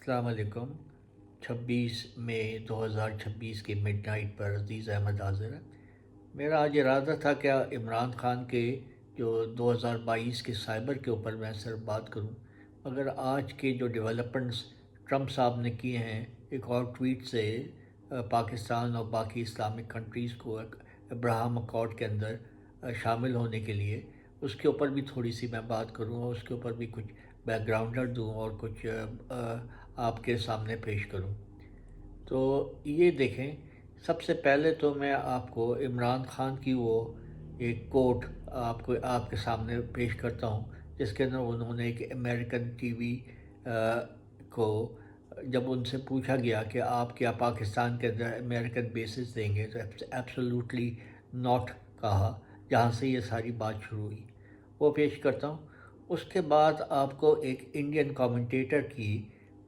अस्सलाम वालेकुम। 26 मई 2026 की मिडनाइट पर अज़ीज़ अहमद हाज़िर है। मेरा आज इरादा था कि इमरान खान के जो 2022 के साइबर के ऊपर मैं सिर्फ बात करूं, मगर आज के जो डेवलपमेंट्स ट्रंप साहब ने किए हैं एक और ट्वीट से पाकिस्तान और बाकी इस्लामिक कंट्रीज़ को अब्राहम अकॉर्ड के अंदर शामिल होने के लिए, उसके ऊपर भी थोड़ी सी मैं बात करूँ और उसके ऊपर भी कुछ बैकग्राउंडर दूँ और कुछ आपके सामने पेश करूँ। तो ये देखें, सबसे पहले तो मैं आपको इमरान खान की वो एक कोट आपके सामने पेश करता हूँ, जिसके अंदर उन्होंने एक अमेरिकन टीवी को जब उनसे पूछा गया कि आप क्या पाकिस्तान के अंदर अमेरिकन बेसिस देंगे, तो एब्सोल्युटली नॉट कहा, जहाँ से ये सारी बात शुरू हुई। वो पेश करता हूँ। उसके बाद आपको एक इंडियन कमेंटेटर की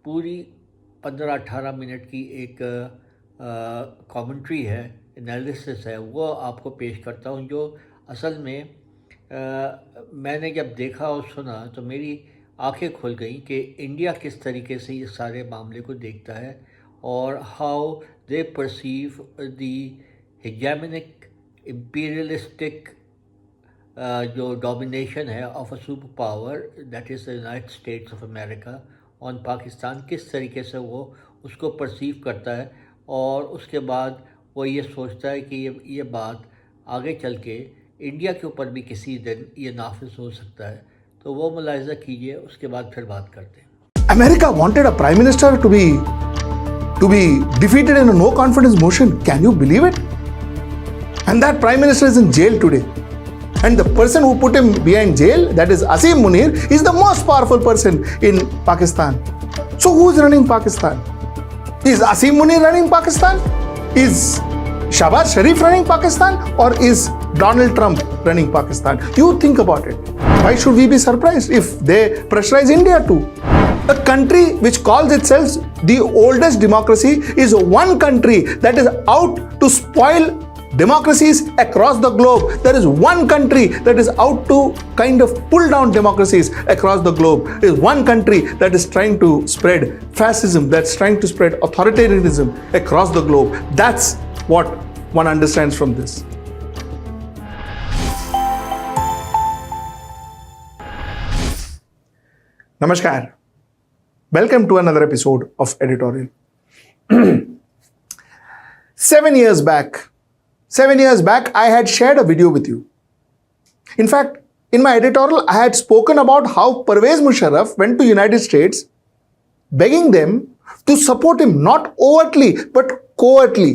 पूरी 15-18 मिनट की एक कमेंट्री है, एनालिसिस है, वो आपको पेश करता हूँ, जो असल में मैंने जब देखा और सुना तो मेरी आंखें खुल गई कि इंडिया किस तरीके से ये सारे मामले को देखता है और how they perceive the hegemonic imperialistic जो डोमिनेशन है of a super power that is the United States of America on Pakistan, किस तरीके से वो उसको परसीव करता है। और उसके बाद वो ये सोचता है कि ये बात आगे चल के इंडिया के ऊपर भी किसी दिन ये नाफिज हो सकता है। तो वो मुलाहिजा कीजिए, उसके बाद फिर बात करते हैं। America wanted a prime minister to be defeated in a no confidence motion. Can you believe it? And that prime minister is in jail today. And the person who put him behind jail, that is Asim Munir, is the most powerful person in Pakistan. So who's running Pakistan? Is Asim Munir running Pakistan? Is Shahbaz Sharif running Pakistan? Or is Donald Trump running Pakistan? You think about it. Why should we be surprised if they pressurize India too? A country which calls itself the oldest democracy is one country that is out to spoil democracies across the globe. There is one country that is out to kind of pull down democracies across the globe. There is one country that is trying to spread fascism, that's trying to spread authoritarianism across the globe. That's what one understands from this. Namaskar. Welcome to another episode of Editorial. 7 years back, I had shared a video with you. In fact, in my editorial, I had spoken about how Pervez Musharraf went to United States begging them to support him, not overtly, but covertly.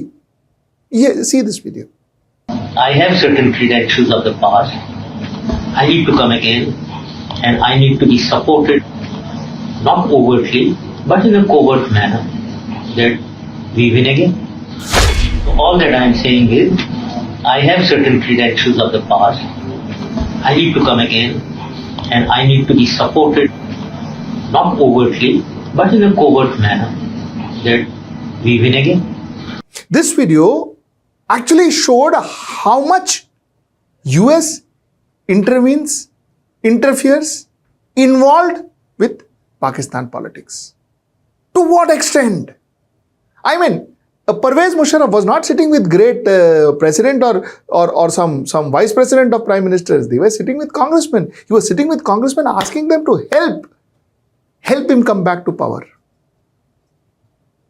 Yeah, see this video. I have certain credentials of the past. I need to come again and I need to be supported, not overtly, but in a covert manner, that we win again. All that I am saying is, I have certain credentials of the past. I need to come again and I need to be supported, not overtly, but in a covert manner, that we win again. This video actually showed how much US interferes, involved with Pakistan politics. To what extent? I mean, Pervez Musharraf was not sitting with great president or some vice president of prime ministers. They were sitting with congressmen. He was sitting with congressmen asking them to help him come back to power.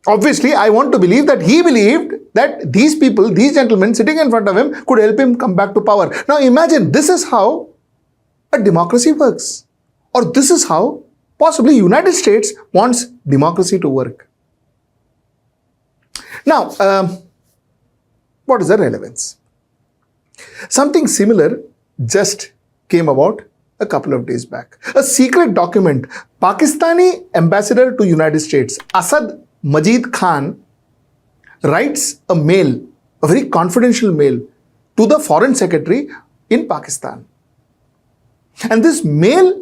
Obviously, I want to believe that he believed that these people, these gentlemen sitting in front of him could help him come back to power. Now imagine, this is how a democracy works. Or this is how possibly United States wants democracy to work. Now, what is the relevance? Something similar just came about a couple of days back. A secret document, Pakistani ambassador to United States, Asad Majid Khan, writes a mail, a very confidential mail, to the foreign secretary in Pakistan. And this mail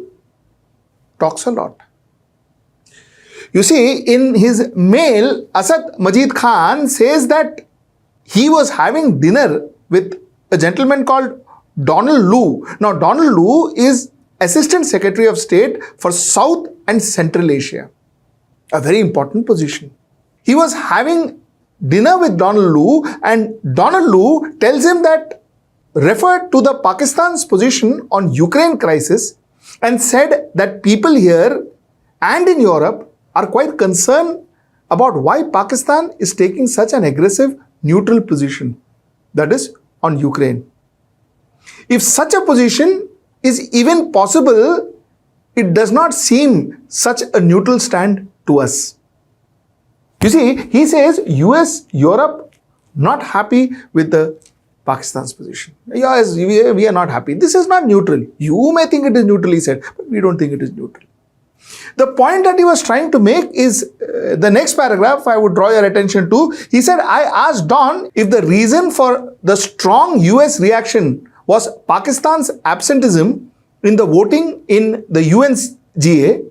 talks a lot. You see, in his mail, Asad Majid Khan says that he was having dinner with a gentleman called Donald Lu. Now, Donald Lu is Assistant Secretary of State for South and Central Asia. a very important position. He was having dinner with Donald Lu, and Donald Lu tells him that, referred to the Pakistan's position on Ukraine crisis and said that people here and in Europe are quite concerned about why Pakistan is taking such an aggressive neutral position, that is on Ukraine. If such a position is even possible, it does not seem such a neutral stand to us. You see, he says US, Europe, not happy with the Pakistan's position. Yes, we are not happy. This is not neutral. You may think it is neutral, he said, but we don't think it is neutral. The point that he was trying to make is the next paragraph I would draw your attention to. He said, I asked Don if the reason for the strong US reaction was Pakistan's absenteeism in the voting in the UNGA.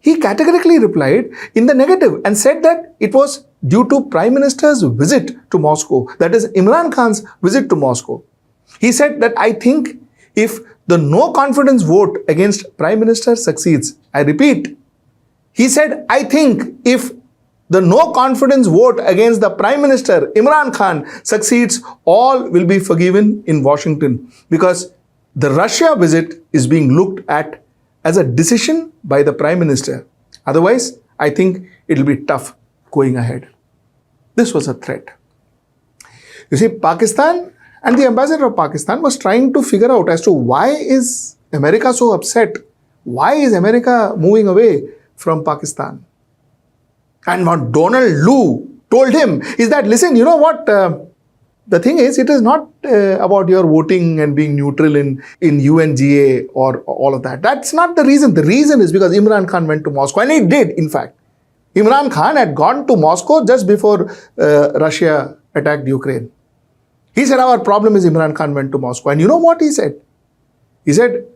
He categorically replied in the negative and said that it was due to Prime Minister's visit to Moscow, that is Imran Khan's visit to Moscow. He said that I think if the no confidence vote against Prime Minister succeeds, I repeat, he said, I think if the no confidence vote against the Prime Minister Imran Khan succeeds, all will be forgiven in Washington, because the Russia visit is being looked at as a decision by the Prime Minister. Otherwise, I think it will be tough going ahead. This was a threat. You see, Pakistan and the ambassador of Pakistan was trying to figure out as to why is America so upset? Why is America moving away from Pakistan? And what Donald Lu told him is that, listen, you know what? The thing is, it is not about your voting and being neutral in UNGA or all of that. That's not the reason. The reason is because Imran Khan went to Moscow, and he did, in fact. Imran Khan had gone to Moscow just before Russia attacked Ukraine. He said, our problem is Imran Khan went to Moscow. And you know what he said? He said,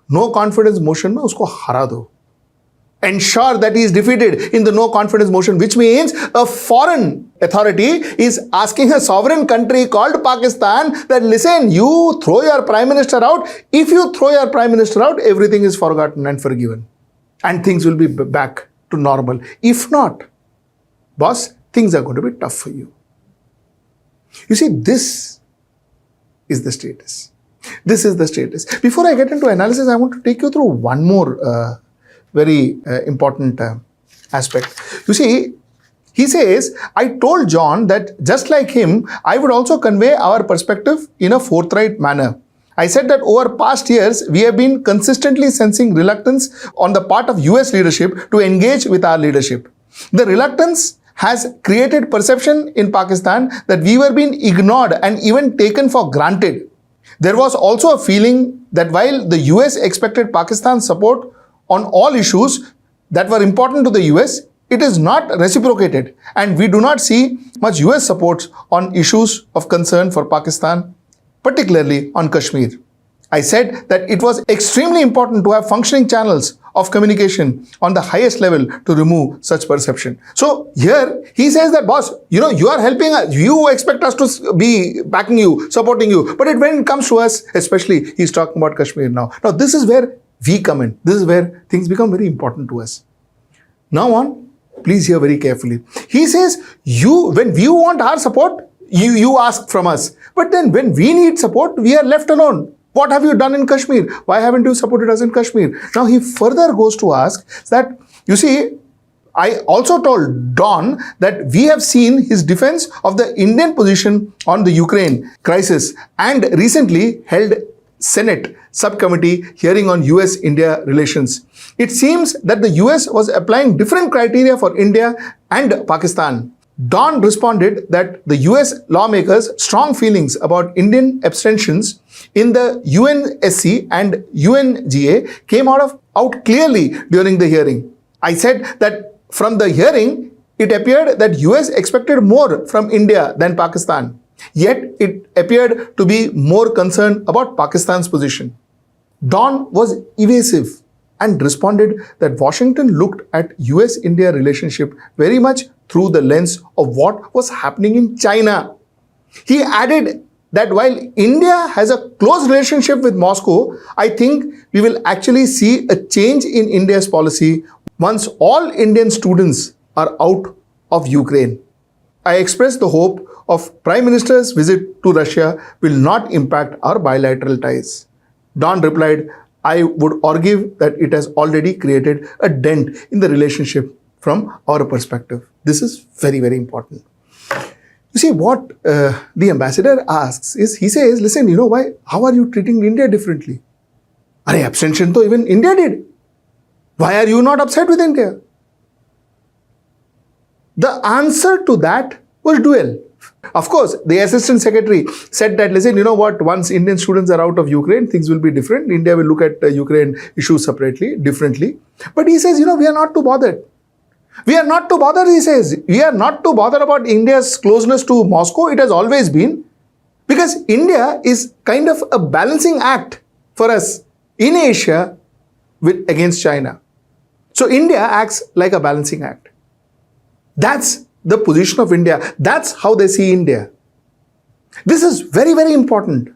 no confidence motion mein usko hara do. Ensure that he is defeated in the no confidence motion, which means a foreign authority is asking a sovereign country called Pakistan that, listen, you throw your prime minister out. If you throw your prime minister out, everything is forgotten and forgiven. And things will be back to normal. If not, boss, things are going to be tough for you. You see, this is the status. This is the status. Before I get into analysis, I want to take you through one more very important aspect. You see, he says, I told John that just like him, I would also convey our perspective in a forthright manner. I said that over past years, we have been consistently sensing reluctance on the part of US leadership to engage with our leadership. The reluctance has created perception in Pakistan that we were being ignored and even taken for granted. There was also a feeling that while the US expected Pakistan's support on all issues that were important to the US, it is not reciprocated, and we do not see much US support on issues of concern for Pakistan, particularly on Kashmir. I said that it was extremely important to have functioning channels of communication on the highest level to remove such perception. So here he says that, boss, you know, you are helping us. You expect us to be backing you, supporting you. But when it comes to us, especially, he's talking about Kashmir now. Now, this is where we come in. This is where things become very important to us. Now on, please hear very carefully. He says, when you want our support, you ask from us. But then when we need support, we are left alone. What have you done in Kashmir? Why haven't you supported us in Kashmir? Now he further goes to ask that, you see, I also told Don that we have seen his defense of the Indian position on the Ukraine crisis and recently held Senate subcommittee hearing on US-India relations. It seems that the US was applying different criteria for India and Pakistan. Don responded that the US lawmakers' strong feelings about Indian abstentions in the UNSC and UNGA came out clearly during the hearing. I said that from the hearing, it appeared that US expected more from India than Pakistan. Yet it appeared to be more concerned about Pakistan's position. Don was evasive and responded that Washington looked at US-India relationship very much through the lens of what was happening in China. He added that while India has a close relationship with Moscow, I think we will actually see a change in India's policy once all Indian students are out of Ukraine. I express the hope of Prime Minister's visit to Russia will not impact our bilateral ties. Don replied, I would argue that it has already created a dent in the relationship from our perspective. This is very, very important. You see, what the ambassador asks is, he says, listen, you know why? How are you treating India differently? Arey, abstention to even India did. Why are you not upset with India? The answer to that was dual. Of course, the assistant secretary said that, listen, you know what, once Indian students are out of Ukraine, things will be different. India will look at Ukraine issues separately, differently. But he says, you know, we are not too bothered. We are not too bothered, he says. We are not too bothered about India's closeness to Moscow. It has always been. Because India is kind of a balancing act for us in Asia against China. So India acts like a balancing act. That's the position of India. That's how they see India. This is very, very important.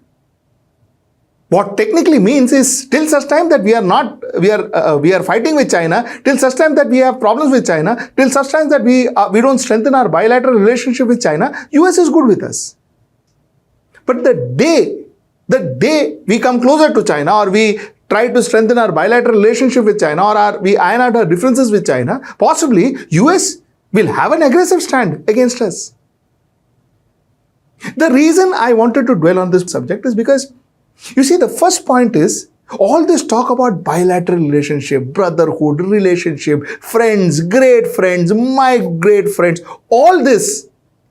What technically means is, till such time that we are fighting with China, till such time that we have problems with China, till such time that we don't strengthen our bilateral relationship with China, US is good with us. But the day we come closer to China, or we try to strengthen our bilateral relationship with China, or we iron out our differences with China, possibly US will have an aggressive stand against us. The reason I wanted to dwell on this subject is because, you see, the first point is, all this talk about bilateral relationship, brotherhood, relationship, friends, great friends, my great friends, all this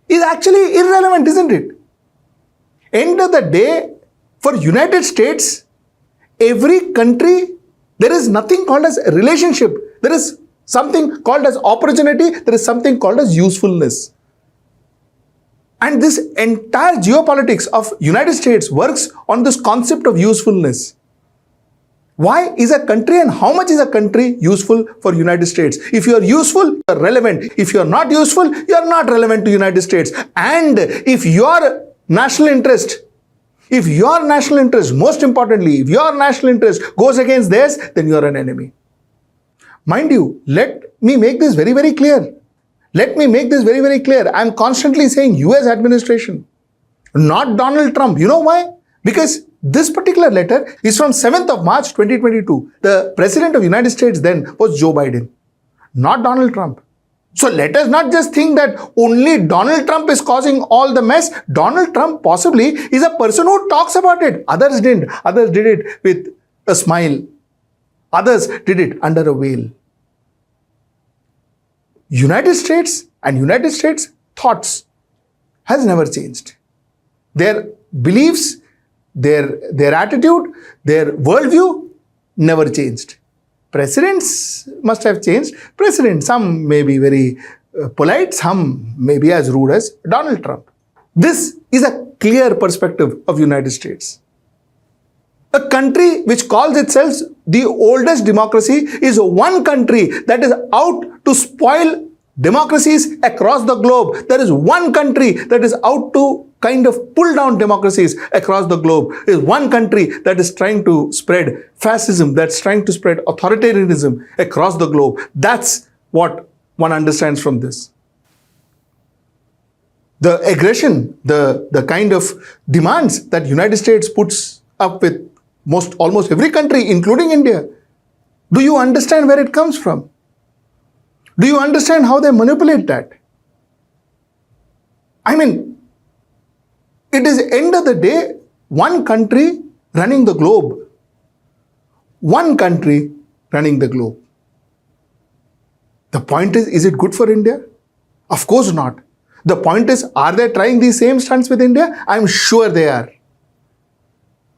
is actually irrelevant, isn't it? End of the day, for United States, every country, there is nothing called as a relationship. There is something called as opportunity. There is something called as usefulness. And this entire geopolitics of United States works on this concept of usefulness. Why is a country and how much is a country useful for United States? If you are useful, you are relevant. If you are not useful, you are not relevant to United States. And if your national interest, most importantly, if your national interest goes against theirs, then you are an enemy. Mind you, let me make this very, very clear. I'm constantly saying US administration, not Donald Trump. You know why? Because this particular letter is from 7th of March 2022. The President of the United States then was Joe Biden, not Donald Trump. So let us not just think that only Donald Trump is causing all the mess. Donald Trump possibly is a person who talks about it. Others didn't. Others did it with a smile. Others did it under a veil. United States and United States thoughts has never changed. Their beliefs, their attitude, their worldview never changed. Presidents must have changed. Presidents, some may be very polite, some may be as rude as Donald Trump. This is a clear perspective of United States. A country which calls itself the oldest democracy is one country that is out to spoil democracies across the globe. There is one country that is out to kind of pull down democracies across the globe. There is one country that is trying to spread fascism, that's trying to spread authoritarianism across the globe. That's what one understands from this. The aggression, the kind of demands that United States puts up with almost every country, including India. Do you understand where it comes from? Do you understand how they manipulate that? I mean, it is end of the day, one country running the globe. One country running the globe. The point is it good for India? Of course not. The point is, are they trying these same stunts with India? I'm sure they are.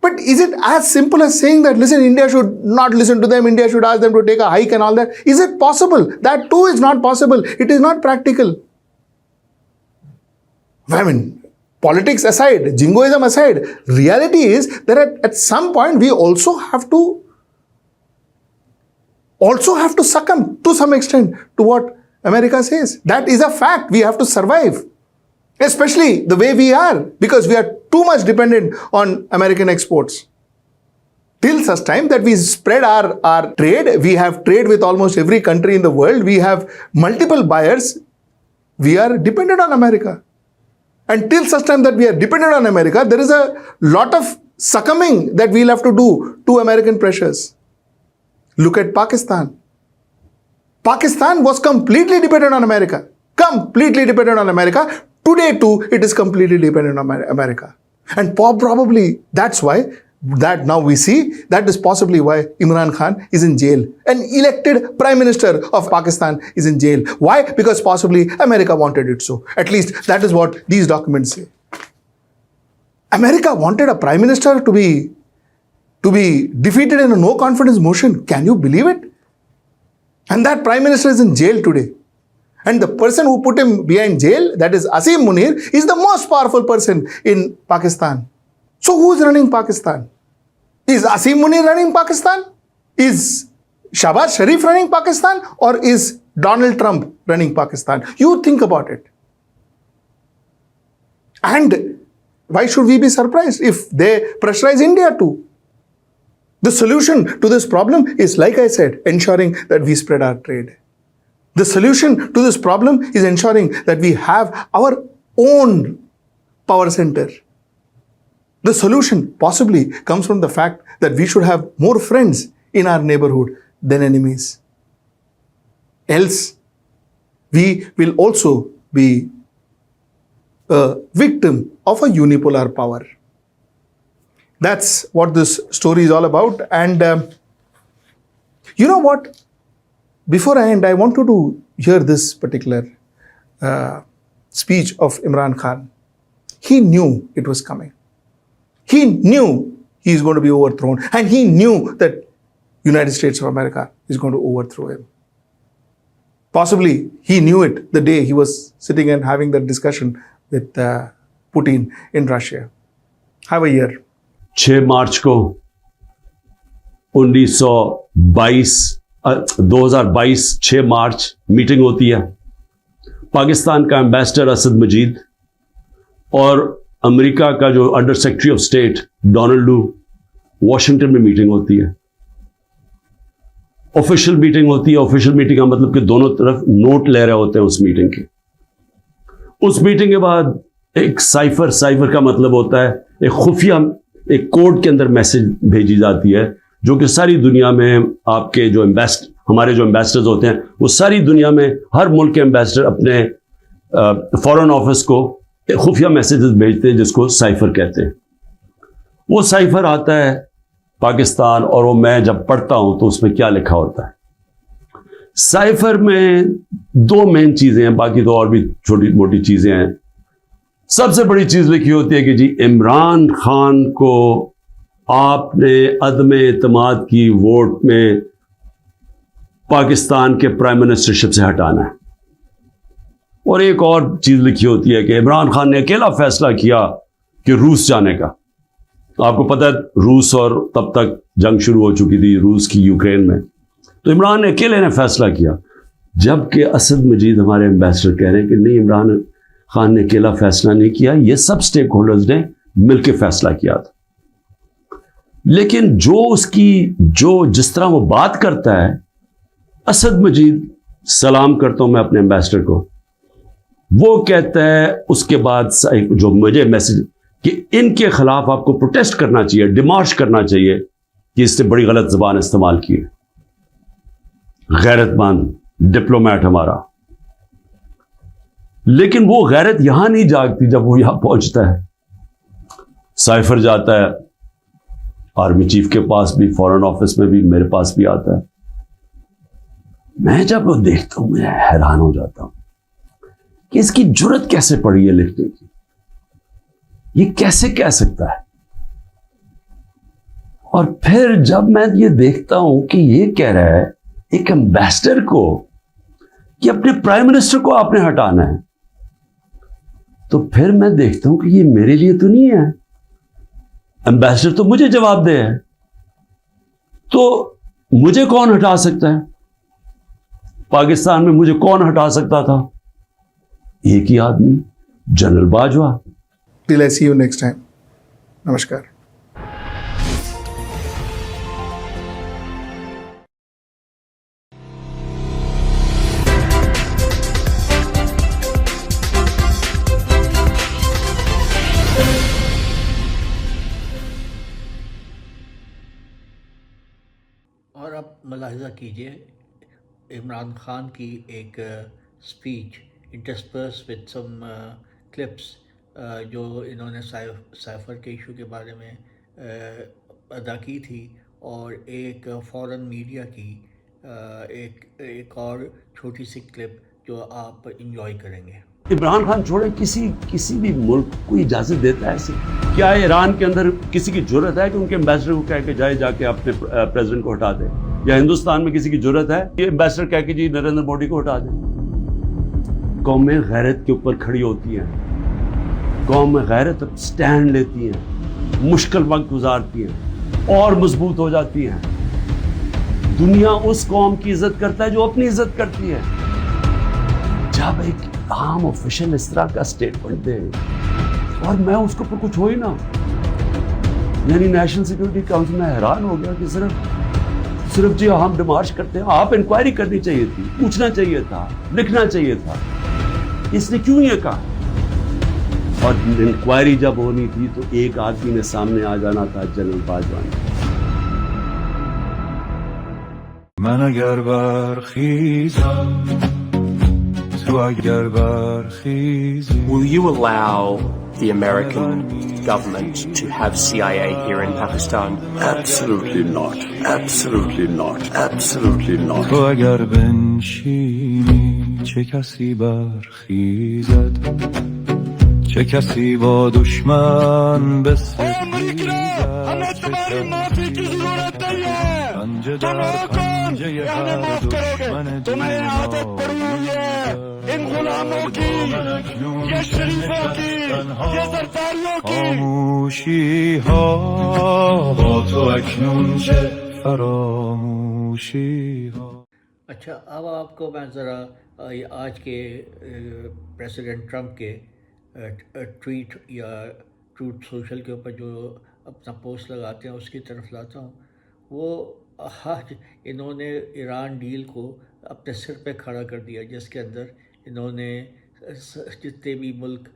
But is it as simple as saying that, listen, India should not listen to them, India should ask them to take a hike and all that? Is it possible? That too is not possible. It is not practical. I mean, politics aside, jingoism aside, reality is that at some point we also have to succumb to some extent to what America says. That is a fact. We have to survive. Especially the way we are, because we are too much dependent on American exports. Till such time that we spread our trade, we have trade with almost every country in the world, we have multiple buyers, we are dependent on America. And till such time that we are dependent on America, there is a lot of succumbing that we'll have to do to American pressures. Look at Pakistan. Pakistan was completely dependent on America. Completely dependent on America. Today too, it is completely dependent on America. And probably that's why, that now we see, that is possibly why Imran Khan is in jail. An elected Prime Minister of Pakistan is in jail. Why? Because possibly America wanted it so. At least that is what these documents say. America wanted a Prime Minister to be defeated in a no confidence motion. Can you believe it? And that Prime Minister is in jail today. And the person who put him behind jail, that is Asim Munir, is the most powerful person in Pakistan. So who is running Pakistan? Is Asim Munir running Pakistan? Is Shahbaz Sharif running Pakistan? Or is Donald Trump running Pakistan? You think about it. And why should we be surprised if they pressurize India too? The solution to this problem is, like I said, ensuring that we spread our trade. The solution to this problem is ensuring that we have our own power center. The solution possibly comes from the fact that we should have more friends in our neighborhood than enemies. Else, we will also be a victim of a unipolar power. That's what this story is all about. And you know what? Before I end, I want you to hear this particular speech of Imran Khan. He knew it was coming. He knew he is going to be overthrown. And he knew that United States of America is going to overthrow him. Possibly he knew it the day he was sitting and having that discussion with Putin in Russia. Have a year. 6 मार्च को 2022 6 मार्च meeting होती है. पाकिस्तान का ambassador Asad मजीद और America का जो under secretary of state Donald लू Washington में meeting होती है. ऑफिशियल मीटिंग होती है. ऑफिशियल मीटिंग का मतलब कि दोनों तरफ नोट ले रहे होते हैं उस मीटिंग के. उस मीटिंग के बाद एक साइफर का मतलब होता है एक खुफिया, एक कोड के अंदर मैसेज भेजी जाती है जो कि सारी दुनिया में आपके जो हमारे जो एम्बेसडर्स होते हैं वो सारी दुनिया में हर मुल्क के एम्बेसडर अपने फॉरेन ऑफिस को खुफिया मैसेजेस भेजते हैं जिसको साइफर कहते हैं. वो साइफर आता है पाकिस्तान और वो मैं जब पढ़ता हूं तो उसमें क्या लिखा होता है. साइफर में 2 मेन चीजें हैं, बाकी तो और भी छोटी मोटी चीजें हैं. सबसे बड़ी चीज लिखी होती है कि जी इमरान खान को आपने अदम एतमाद की वोट में पाकिस्तान के प्राइम मिनिस्टरशिप से हटाना है. और एक और चीज लिखी होती है कि इमरान खान ने अकेला फैसला किया कि रूस जाने का. आपको पता है रूस और तब तक जंग शुरू हो चुकी थी रूस की यूक्रेन में, तो इमरान ने अकेले ने फैसला किया. जबकि असद मजीद हमारे एम्बेसडर कह रहे हैं कि नहीं, इमरान खान ने अकेला फैसला नहीं किया, ये सब स्टेक होल्डर्स ने मिलकर फैसला किया था. लेकिन जिस तरह वो बात करता है, असद मजीद, सलाम करता हूं मैं अपने एम्बेसडर को, वो कहता है उसके बाद जो मुझे मैसेज कि इनके खिलाफ आपको प्रोटेस्ट करना चाहिए, डिमार्च करना चाहिए कि इसने बड़ी गलत जबान इस्तेमाल की है. गैरतमंद डिप्लोमेट हमारा. लेकिन वो गैरत यहां नहीं जागती जब वो यहां पहुंचता है. साइफर जाता है आर्मी चीफ के पास भी, फॉरेन ऑफिस में भी, मेरे पास भी आता है. मैं जब वो देखता हूं मैं हैरान हो जाता हूं कि इसकी जुर्रत कैसे पड़ी है लिखने की. ये कैसे कह सकता है. और फिर जब मैं ये देखता हूं कि ये कह रहा है एक एम्बेसडर को कि अपने प्राइम मिनिस्टर को आपने हटाना है, तो फिर मैं देखता हूं कि ये मेरे लिए तो नहीं है. एम्बेसडर तो मुझे जवाब दे है, तो मुझे कौन हटा सकता है. पाकिस्तान में मुझे कौन हटा सकता था. एक ही आदमी, general Bajwa. Till I see you next time. Namaskar. اور اب ملاحظہ کیجئے عمران خان کی ایک اسپیچ انٹرسپرس وتھ سم کلپس جو انہوں نے سائفر کے ایشو کے بارے میں ادا کی تھی، اور ایک فورن میڈیا کی ایک اور چھوٹی سی کلپ جو آپ انجوائے کریں گے۔ عمران خان چھوڑے کسی بھی ملک کو اجازت دیتا ہے ایسے؟ کیا ایران کے اندر کسی کی جرت ہے کہ ان کے امبیسڈر کو کہہ کے جا کے اپنے پریزیڈنٹ کو ہٹا دے؟ یا ہندوستان میں کسی کی جرت ہے کہ امبیسڈر کہہ کے جی نریندر مودی کو ہٹا دے؟ قومیں غیرت کے اوپر کھڑی ہوتی ہیں، قوم غیرت سٹینڈ لیتی ہیں، مشکل وقت گزارتی ہیں اور مضبوط ہو جاتی ہیں۔ دنیا اس قوم کی عزت کرتا ہے جو اپنی عزت کرتی ہے۔ جب ایک عام آفیشل اس طرح کا اسٹیٹمنٹ دے اور میں اس کے اوپر کچھ ہو ہی نہ، یعنی نیشنل سیکورٹی کاؤنسل میں حیران ہو گیا کہ صرف جی ہم ڈیمارش کرتے ہیں۔ آپ انکوائری کرنی چاہیے تھی، پوچھنا چاہیے تھا، لکھنا چاہیے تھا، اس نے کیوں یہ کہا؟ اور انکوائری جب ہونی تھی تو ایک آدمی نے سامنے آ جانا تھا، جنرل باجوان۔ من اگر برخیزم تو اگر برخیزی. Will you allow the American government to have CIA here in Pakistan? Absolutely not. Absolutely not. Absolutely not. تو اگر بنشینی چه کسی برخیزد، چه کسی با دشمن بسیزد، چه کسی پنجه در پنجه هر دشمن ان غلاموں کی، یہ شریفوں کی، یہ سرداریوں کی خاموشی ها با تو اکنون چه فراموشی ها. اچھا، اب آپ کو میں ذرا آج کے پریزیڈنٹ ٹرمپ کے ٹویٹ یا ٹروتھ سوشل کے اوپر جو اپنا پوسٹ لگاتے ہیں اس کی طرف لاتا ہوں۔ وہ آج انہوں نے ایران ڈیل کو اپنے سر پہ کھڑا کر دیا، جس کے اندر انہوں نے جتنے بھی ملک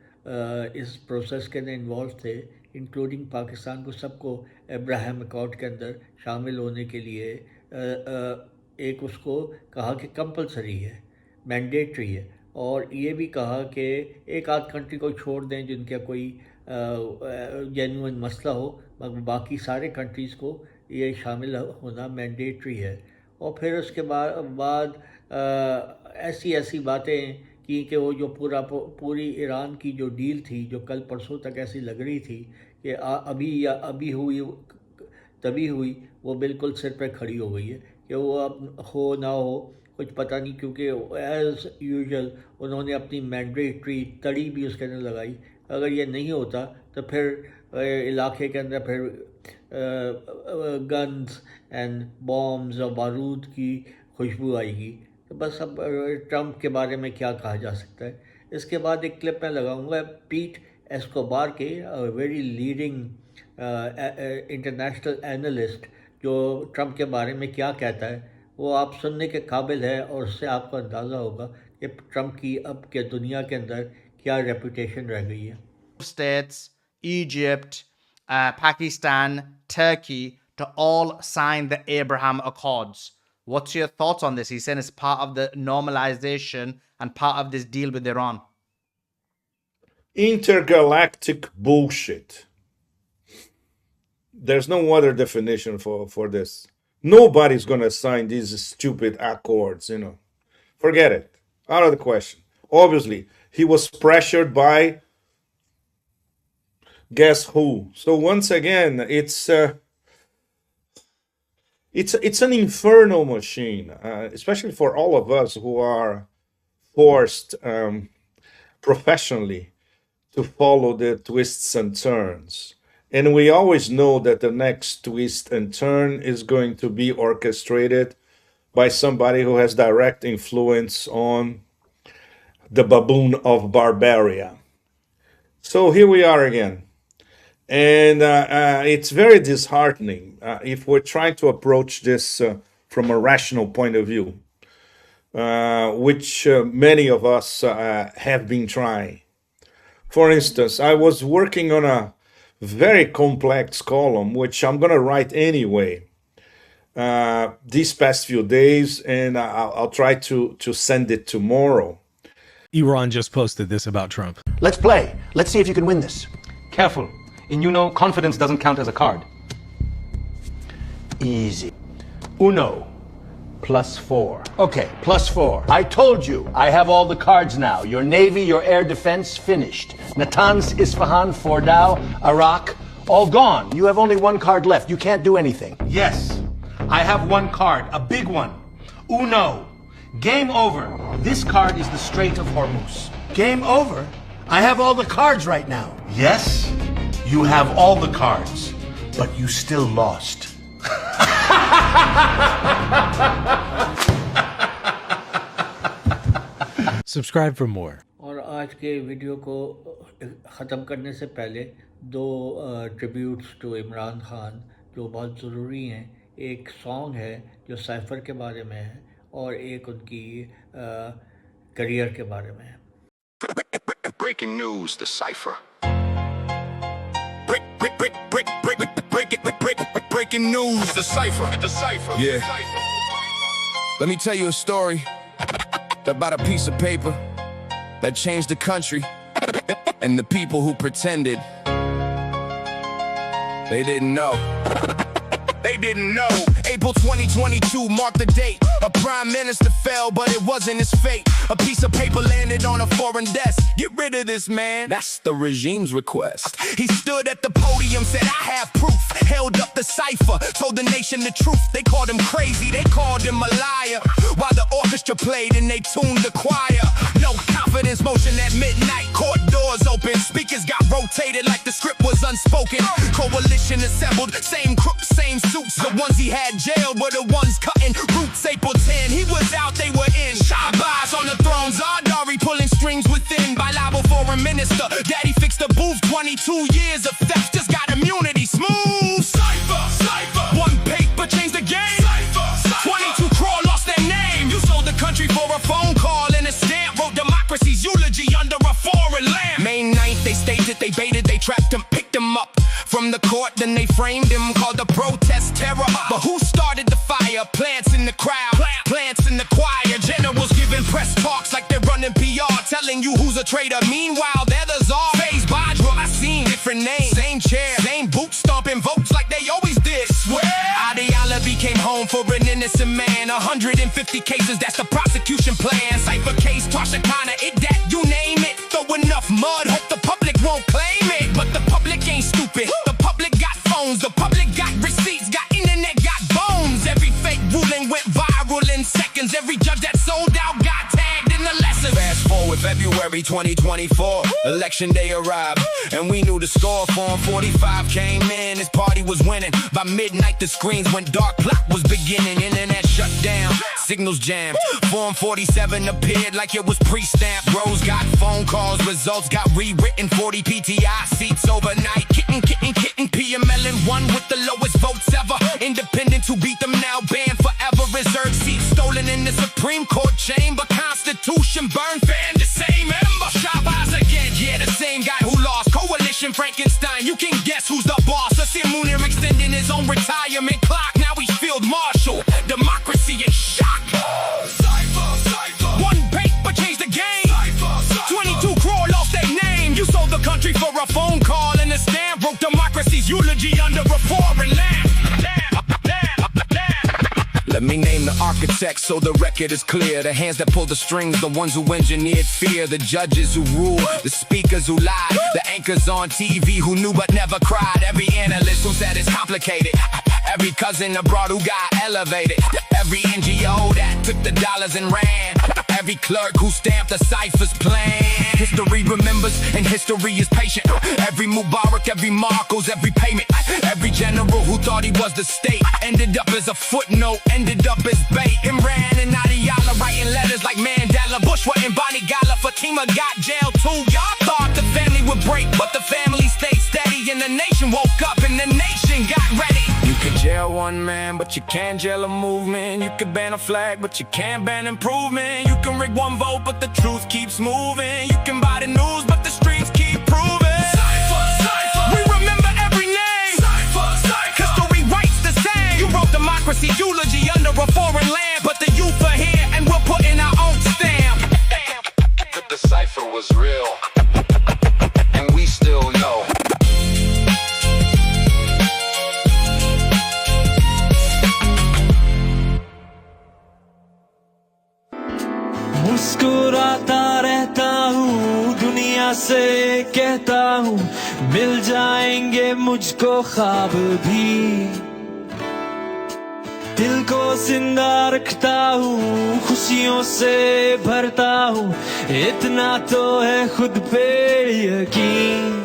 اس پروسیس کے اندر انوالو تھے انکلوڈنگ پاکستان کو، سب کو ابراہیم اکارڈ کے اندر شامل ہونے کے لیے ایک اس کو کہا کہ کمپلسری ہے، مینڈیٹری ہے، اور یہ بھی کہا کہ ایک آدھ کنٹری کو چھوڑ دیں جن کا کوئی جینوئن مسئلہ ہو، مگر باقی سارے کنٹریز کو یہ شامل ہونا مینڈیٹری ہے۔ اور پھر اس کے بعد ایسی باتیں کی کہ وہ جو پوری ایران کی جو ڈیل تھی، جو کل پرسوں تک ایسی لگ رہی تھی کہ ابھی ہوئی تبھی ہوئی، وہ بالکل سر پہ کھڑی ہو گئی ہے کہ وہ اب ہو نہ ہو کچھ پتہ نہیں، کیونکہ ایز یوزول انہوں نے اپنی مینڈیٹری تڑی بھی اس کے اندر لگائی۔ اگر یہ نہیں ہوتا تو پھر علاقے کے اندر پھر گنز اینڈ بامز اور بارود کی خوشبو آئے گی۔ تو بس اب ٹرمپ کے بارے میں کیا کہا جا سکتا ہے۔ اس کے بعد ایک کلپ میں لگاؤں گا پیٹ ایسکوبار کے، ویری لیڈنگ انٹرنیشنل اینالسٹ، جو ٹرمپ کے بارے میں کیا کہتا ہے وہ آپ سننے کے قابل ہے، اور اس سے آپ کو اندازہ ہوگا کہ ٹرمپ کی اب کے دنیا کے اندر کیا ریپوٹیشن رہ گئی ہے۔ States, Egypt, Pakistan, Turkey to all sign the Abraham Accords. What's your thoughts on this? He said it's part of the normalization and part of this deal with Iran. Intergalactic bullshit. There's no other definition for this. Nobody's going to sign these stupid accords, Forget it. Out of the question. Obviously, he was pressured by guess who. So once again, it's an infernal machine, especially for all of us who are forced professionally to follow the twists and turns. And we always know that the next twist and turn is going to be orchestrated by somebody who has direct influence on the baboon of Barbaria. So here we are again. And it's very disheartening if we're trying to approach this from a rational point of view, which many of us have been trying. For instance, I was working on a very complex column, which I'm going to write anyway these past few days, and I'll try to send it tomorrow. Iran just posted this about Trump. Let's play. Let's see if you can win this. Careful. In Uno, confidence doesn't count as a card. Easy. Uno. +4. Okay, +4. I told you, I have all the cards now. Your Navy, your air defense, finished. Natanz, Isfahan, Fordow, Iraq, all gone. You have only one card left. You can't do anything. Yes, I have one card, a big one. Uno. Game over. This card is the Strait of Hormuz. Game over? I have all the cards right now. Yes, you have all the cards, but you still lost. Subscribe for more. और आज के video को ख़त्म करने से पहले दो tributes to Imran Khan जो बहुत ज़रूरी हैं. एक सॉन्ग है जो साइफर के बारे में है और एक उनकी करियर के बारे में है. Breaking news, the cypher. Breaking news, the cypher. The cypher. Yeah. Let me tell you a story about a piece of paper that changed the country and the people who pretended they didn't know. They didn't know. April 2022 marked the date. A prime minister fell, but it wasn't his fate. A piece of paper landed on a foreign desk. Get rid of this man. That's the regime's request. He stood at the podium, said, I have proof. Held up the cipher, told the nation the truth. They called him crazy, they called him a liar. While the orchestra played and they tuned the choir. No confidence motion at midnight. Court doors open. Speakers got rotated like the script was unspoken. Coalition assembled. Same crooks, same suits. The ones he had jailed were the ones cutting roots. April 10, he was out, they were in. Shabazz on the throne, Zardari pulling strings within. Bilateral foreign minister, daddy fixed the booth. 22 years of theft, just got immunity. Smooth. Cypher, cypher. One paper changed the game. Cypher, cypher. 22 crawl lost their name. You sold the country for a phone call and a stamp. Wrote democracy's eulogy under a foreign lamp. May 9th, they staged it, they baited, they trapped him, picked him up from the court, then they framed him, called the protest terror. But who started the fire? Plants in the crowd, plants in the choir. Generals giving press talks like they're running PR, telling you who's a traitor. Meanwhile, they're the czar. Phase Bajra, I seen different names, same chair, same boot stomping votes like they always did. Swear. Adiala became home for an innocent man. 150 cases, that's the prosecution plan. Cypher case, Tasha Khanna, it that, you name it. Throw enough mud, hope the public won't claim it. But the public ain't stupid. The public got phones, the public got receipts, got internet, got bones. Every fake ruling went viral in seconds. Every judge that sold out got tagged in the lesson. Fast forward February 2024, election day arrived, and we knew the score. Form 45 came in, his party was winning. By midnight the screens went dark, clock was beginning. Internet shut down, signals jammed. Form 47 appeared like it was pre-stamped. Rose got phone calls, results got rewritten. 40 PTI seats overnight. Kitten, PMLN won with the lowest votes ever. Independents who beat them now banned forever. Reserved seats stolen in the Supreme Court chamber. Constitution burned, fan the same ember. Shabazz again, yeah, the same guy who lost. Coalition Frankenstein, you can guess who's the boss. Asir Munir extending his own retirement clock. Now he's field marshal. Democracy in shock. Cypher, cypher. One paper changed the game. Cypher, cypher. 22 crawl lost their name. You sold the country for a phone call and a stamp. Wrote democracy's eulogy under a foreign lamp. Let me name the architects so the record is clear. The hands that pull the strings, the ones who engineered fear. The judges who rule, the speakers who lied. The anchors on TV who knew but never cried. Every analyst who said it's complicated. Every cousin abroad who got elevated. Every NGO that took the dollars and ran. Every clerk who stamped the cipher's plan. History remembers and history is patient. Every Mubarak, every Marcos, every payment. Every general who thought he was the state ended up as a footnote, ended up as bait. Imran and Adiala writing letters like Mandela. Bushra and Bonnie Gala, Fatima got jailed too. Y'all thought the family would break, but the family stayed steady. and the nation woke up and the nation got ready. You could jail one man, but you can't jail a movement. You could ban a flag, but you can't ban improvement. You can rig one vote, but the truth keeps moving. You can buy the news, but the streets keep proving. Cypher, cypher. We remember every name. Cypher, cypher. History writes the same. You wrote democracy eulogy under a foreign land, but the youth are here and we're putting our own stamp. The cypher was real, and we still know. मुस्कुराता रहता हूँ दुनिया से कहता हूँ मिल जाएंगे मुझको ख्वाब भी दिल को जिंदा रखता हूँ खुशियों से भरता हूँ इतना तो है खुद पे यकीन